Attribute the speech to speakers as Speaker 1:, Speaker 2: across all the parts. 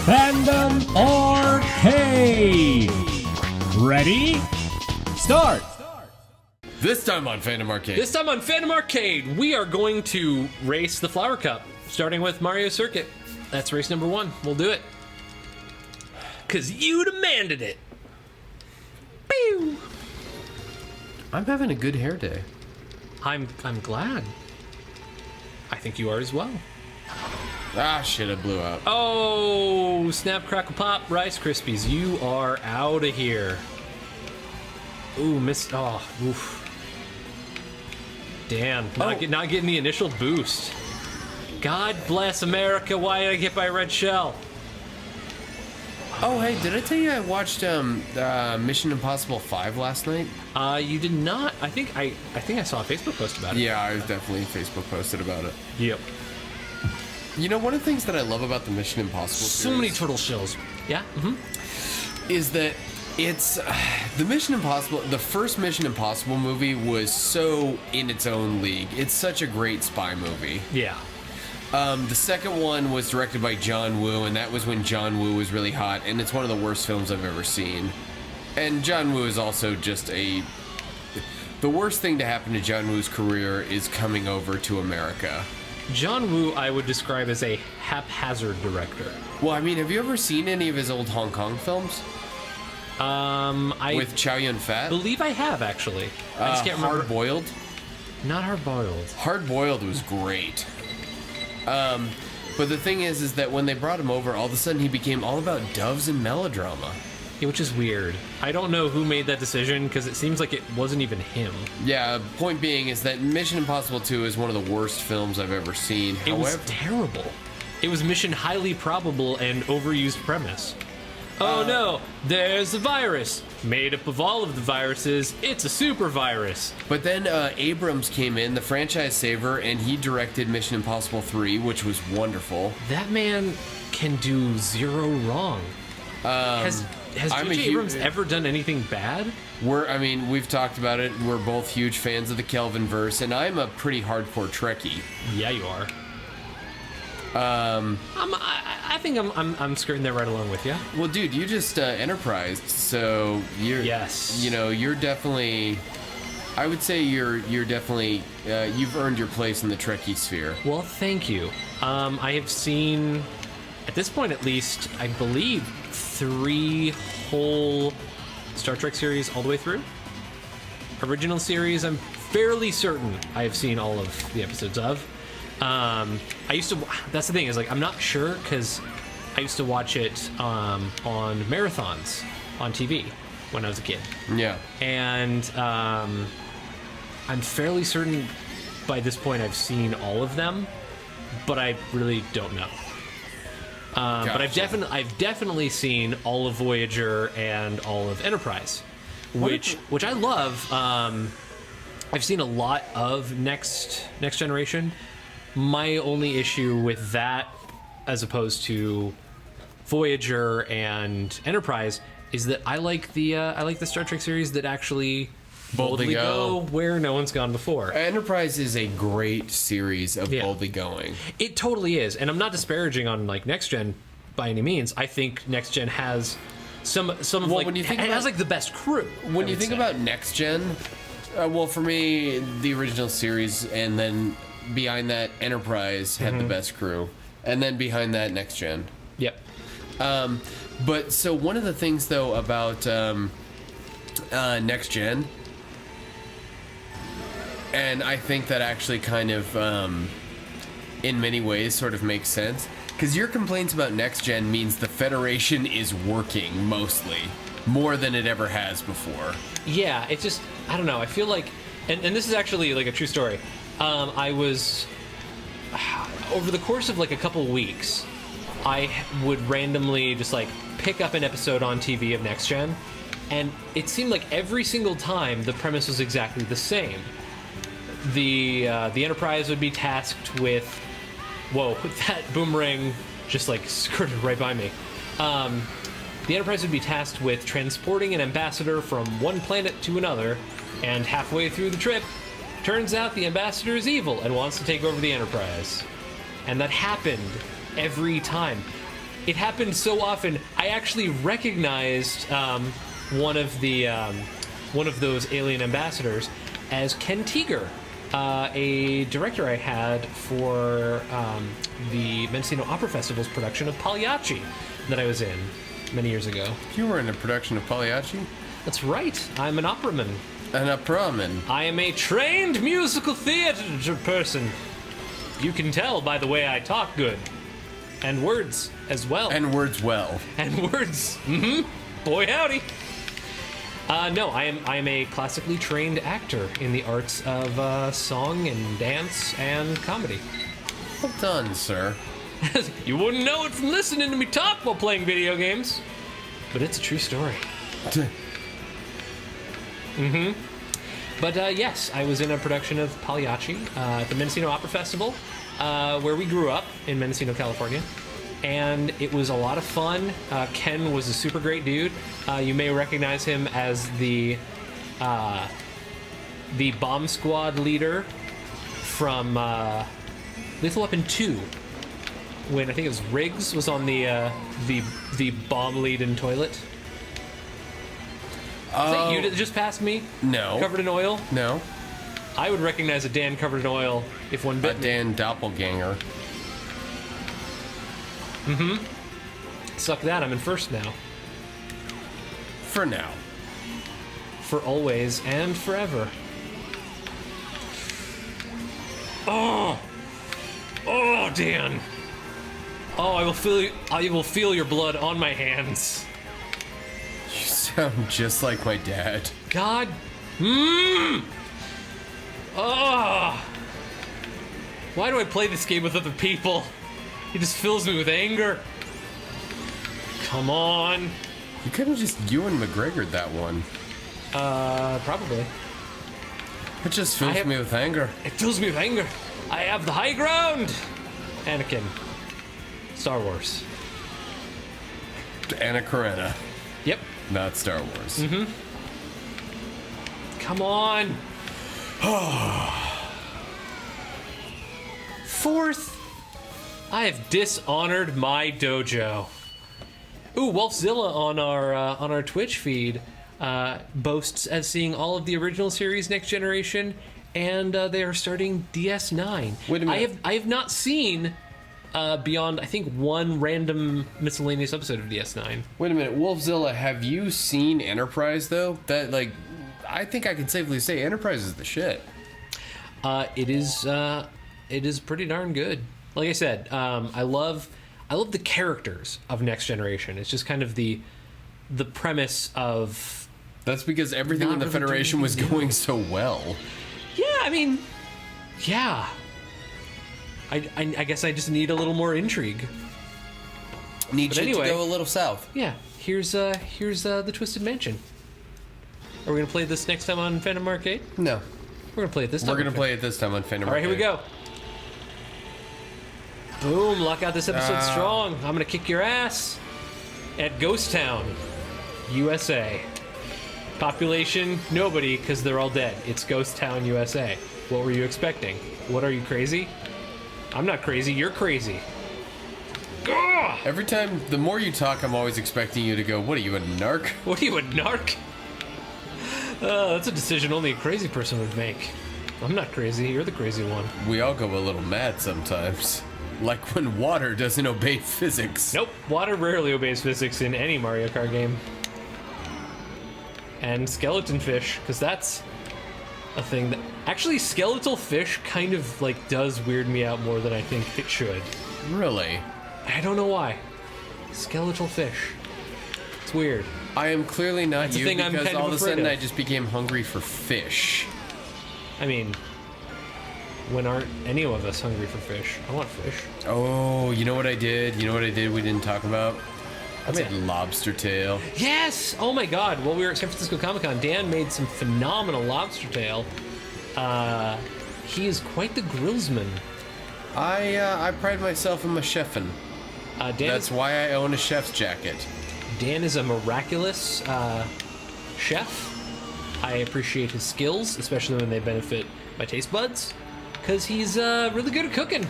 Speaker 1: Fandom Arcade. Ready? Start.
Speaker 2: This time on Fandom Arcade,
Speaker 3: we are going to race the Flower Cup, starting with Mario Circuit. That's race number 1. We'll do it. Because you demanded it. Pew!
Speaker 2: I'm having a good hair day.
Speaker 3: I'm glad. I think you are as well.
Speaker 2: Ah, shit, I blew out.
Speaker 3: Oh, snap, crackle, pop, Rice Krispies. You are out of here. Ooh, missed. Oh, oof. Damn, not getting the initial boost. God bless America, why did I get my red shell?
Speaker 2: Oh, hey, did I tell you I watched Mission Impossible 5 last night?
Speaker 3: You did not. I think I saw a Facebook post about it.
Speaker 2: Yeah, I was definitely Facebook posted about it.
Speaker 3: Yep.
Speaker 2: You know, one of the things that I love about the Mission Impossible
Speaker 3: So
Speaker 2: series
Speaker 3: many turtle shells. Yeah? Mm-hmm.
Speaker 2: is that it's the first Mission Impossible movie was so in its own league. It's such a great spy movie.
Speaker 3: Yeah.
Speaker 2: The second one was directed by John Woo, and that was when John Woo was really hot, and it's one of the worst films I've ever seen. And John Woo is also just the worst thing to happen to John Woo's career is coming over to America.
Speaker 3: John Woo, I would describe as a haphazard director.
Speaker 2: Well, I mean, have you ever seen any of his old Hong Kong films?
Speaker 3: I
Speaker 2: With Chow Yun-fat?
Speaker 3: believe I have, actually. I just can't remember.
Speaker 2: Hard Boiled?
Speaker 3: Not Hard Boiled.
Speaker 2: Hard Boiled was great. But the thing is that when they brought him over, all of a sudden he became all about doves and melodrama.
Speaker 3: Yeah, which is weird. I don't know who made that decision, because it seems like it wasn't even him.
Speaker 2: Yeah, point being is that Mission Impossible 2 is one of the worst films I've ever seen.
Speaker 3: It was terrible. It was Mission Highly Probable and overused premise. Oh no, there's a virus. Made up of all of the viruses, it's a super virus.
Speaker 2: But then Abrams came in, the franchise saver, and he directed Mission Impossible 3, which was wonderful.
Speaker 3: That man can do zero wrong. Has J.J. Abrams ever done anything bad?
Speaker 2: We've talked about it. We're both huge fans of the Kelvinverse, and I'm a pretty hardcore Trekkie.
Speaker 3: Yeah, you are. I think I'm skirting there right along with you.
Speaker 2: Well, dude, you just Enterprised, so you're you're definitely. I would say you're definitely you've earned your place in the Trekkie sphere.
Speaker 3: Well, thank you. I have seen, at this point at least, I believe 3 whole Star Trek series all the way through. Original series, I'm fairly certain I have seen all of the episodes of. That's the thing, is like I'm not sure, because I used to watch it on marathons on TV when I was a kid.
Speaker 2: Yeah.
Speaker 3: And I'm fairly certain by this point I've seen all of them, but I really don't know.
Speaker 2: Gotcha.
Speaker 3: But I've definitely seen all of Voyager and all of Enterprise, which I love. I've seen a lot of Next Generation. My only issue with that, as opposed to Voyager and Enterprise, is that I like the Star Trek series that actually boldly go where no one's gone before.
Speaker 2: Enterprise is a great series of boldly going.
Speaker 3: It totally is, and I'm not disparaging on like Next Gen by any means. I think Next Gen has some of like, it has like the best crew.
Speaker 2: When you think about Next Gen, well, for me, the original series, and then behind that, Enterprise had the best crew, and then behind that, Next Gen.
Speaker 3: Yep.
Speaker 2: But so one of the things though about Next Gen, and I think that actually kind of in many ways sort of makes sense, because your complaints about Next Gen means the Federation is working mostly more than it ever has before.
Speaker 3: Yeah, it's just, I don't know, I feel like, and this is actually like a true story. I was, over the course of like a couple weeks, I would randomly just like pick up an episode on TV of Next Gen, and it seemed like every single time the premise was exactly the same. The Enterprise would be tasked with, whoa, that boomerang just like skirted right by me. The Enterprise would be tasked with transporting an ambassador from one planet to another, and halfway through the trip, turns out the ambassador is evil and wants to take over the Enterprise. And that happened every time. it happened so often. I actually recognized one of those alien ambassadors as Ken Teeger, a director I had for the Mendocino Opera Festival's production of Pagliacci that I was in many years ago.
Speaker 2: You were in a production of Pagliacci?
Speaker 3: That's right. I'm an operaman.
Speaker 2: An operaman.
Speaker 3: I am a trained musical theater person. You can tell by the way I talk good. And words as well.
Speaker 2: And words well.
Speaker 3: And words. Mm-hmm. Boy howdy. No, I am a classically trained actor in the arts of song and dance and comedy.
Speaker 2: Well done, sir.
Speaker 3: You wouldn't know it from listening to me talk while playing video games. But it's a true story. Mm-hmm. But yes, I was in a production of Pagliacci at the Mendocino Opera Festival, where we grew up in Mendocino, California. And it was a lot of fun. Ken was a super great dude. You may recognize him as the bomb squad leader from Lethal Weapon 2, when I think it was Riggs was on the bomb lead-in toilet. Is that you that just passed me?
Speaker 2: No.
Speaker 3: Covered in oil?
Speaker 2: No.
Speaker 3: I would recognize a Dan covered in oil if one bit
Speaker 2: A
Speaker 3: me.
Speaker 2: Dan doppelganger.
Speaker 3: Mm-hmm. Suck that, I'm in first now.
Speaker 2: For now.
Speaker 3: For always and forever. Oh! Oh, Dan! Oh, I will feel your blood on my hands.
Speaker 2: You sound just like my dad.
Speaker 3: God. Mmm. Oh. Why do I play this game with other people? It just fills me with anger. Come on.
Speaker 2: You couldn't just Ewan McGregor that one.
Speaker 3: Probably.
Speaker 2: It just fills me with anger.
Speaker 3: It fills me with anger. I have the high ground. Anakin. Star Wars.
Speaker 2: Anna Karenina.
Speaker 3: Yep.
Speaker 2: Not Star Wars.
Speaker 3: Mm-hmm. Come on. Fourth. I have dishonored my dojo. Ooh, Wolfzilla on our Twitch feed boasts as seeing all of the original series Next Generation, and they are starting DS9.
Speaker 2: Wait a minute.
Speaker 3: I have not seen beyond, I think, one random miscellaneous episode of DS9.
Speaker 2: Wait a minute, Wolfzilla, have you seen Enterprise though? That I think I can safely say Enterprise is the shit.
Speaker 3: It is pretty darn good. Like I said, I love the characters of Next Generation. It's just kind of the premise of.
Speaker 2: That's because everything in the
Speaker 3: really
Speaker 2: Federation was going so well.
Speaker 3: Yeah, I mean, yeah. I guess I just need a little more intrigue.
Speaker 2: Need
Speaker 3: But
Speaker 2: you
Speaker 3: anyway,
Speaker 2: to go a little south.
Speaker 3: Yeah, here's the Twisted Mansion. Are we gonna play this next time on Fandom Arcade?
Speaker 2: No.
Speaker 3: We're gonna play it this time.
Speaker 2: We're gonna play it this time on Fandom.
Speaker 3: All right, here we go. Boom! Lock out this episode strong. I'm gonna kick your ass at Ghost Town, USA. Population nobody, because they're all dead. It's Ghost Town, USA. What were you expecting? What, are you crazy? I'm not crazy. You're crazy. Gah!
Speaker 2: Every time, the more you talk, I'm always expecting you to go, what are you, a narc?
Speaker 3: What are you, a narc? That's a decision only a crazy person would make. I'm not crazy. You're the crazy one.
Speaker 2: We all go a little mad sometimes. Like when water doesn't obey physics.
Speaker 3: Nope. Water rarely obeys physics in any Mario Kart game. And skeleton fish, because that's a thing that... Actually, skeletal fish kind of, does weird me out more than I think it should.
Speaker 2: Really?
Speaker 3: I don't know why. Skeletal fish. It's weird.
Speaker 2: I am clearly not
Speaker 3: That's a
Speaker 2: you
Speaker 3: thing I'm
Speaker 2: because
Speaker 3: kind
Speaker 2: all
Speaker 3: of
Speaker 2: of a sudden
Speaker 3: afraid of.
Speaker 2: I just became hungry for fish.
Speaker 3: I mean, when aren't any of us hungry for fish? I want fish.
Speaker 2: Oh, you know what I did? You know what I did we didn't talk about? I made lobster tail.
Speaker 3: Yes! Oh my god, while we were at San Francisco Comic-Con, Dan made some phenomenal lobster tail. He is quite the grillsman.
Speaker 2: I pride myself in my chefing. That's why I own a chef's jacket.
Speaker 3: Dan is a miraculous chef. I appreciate his skills, especially when they benefit my taste buds, because he's really good at cooking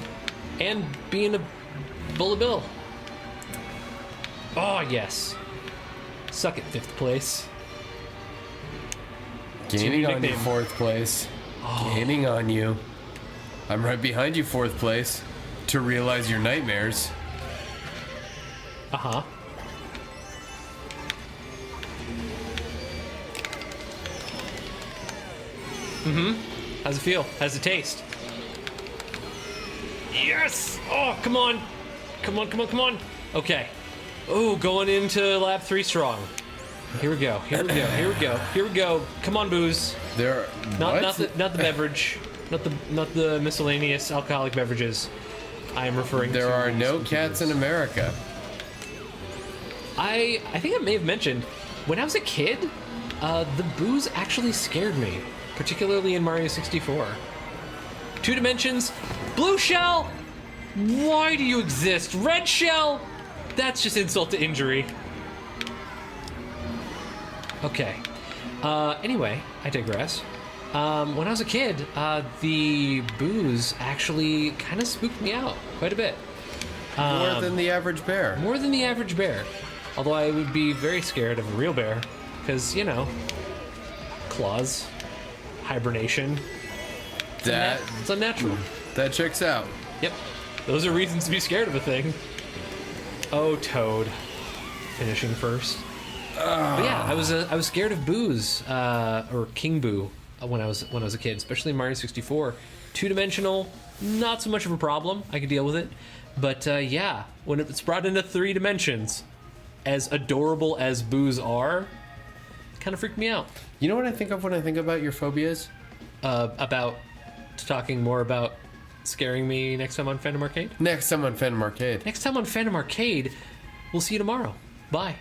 Speaker 3: and being a bully bill. Oh, yes. Suck it, 5th place.
Speaker 2: Gaining on you,
Speaker 3: nickname.
Speaker 2: 4th place. Gaining on you. I'm right behind you, 4th place. To realize your nightmares.
Speaker 3: Uh-huh. How's it feel? How's it taste? Yes! Oh, come on. Come on, come on, come on. Okay. Oh, going into lap 3 strong. Here we go. Here we go. Here we go. Here we go. Come on, booze.
Speaker 2: There.
Speaker 3: Not the beverage. Not the miscellaneous alcoholic beverages. I am referring to.
Speaker 2: There are no cats in America.
Speaker 3: I think I may have mentioned when I was a kid, the booze actually scared me, particularly in Mario 64. 2 dimensions, blue shell. Why do you exist? Red shell. That's just insult to injury. Okay. Anyway, I digress. When I was a kid, the booze actually kind of spooked me out quite a bit.
Speaker 2: More than the average bear.
Speaker 3: More than the average bear. Although I would be very scared of a real bear. Because, you know, claws, hibernation. It's unnatural.
Speaker 2: That checks out.
Speaker 3: Yep. Those are reasons to be scared of a thing. Oh, Toad. Finishing first. But yeah, I was scared of booze, or King Boo, when I was a kid, especially in Mario 64. 2-dimensional, not so much of a problem. I could deal with it. But yeah, when it's brought into 3 dimensions, as adorable as boos are, kind of freaked me out.
Speaker 2: You know what I think of when I think about your phobias?
Speaker 3: About talking more about scaring me next time on Fandom Arcade?
Speaker 2: Next time on Fandom Arcade.
Speaker 3: Next time on Fandom Arcade, we'll see you tomorrow. Bye.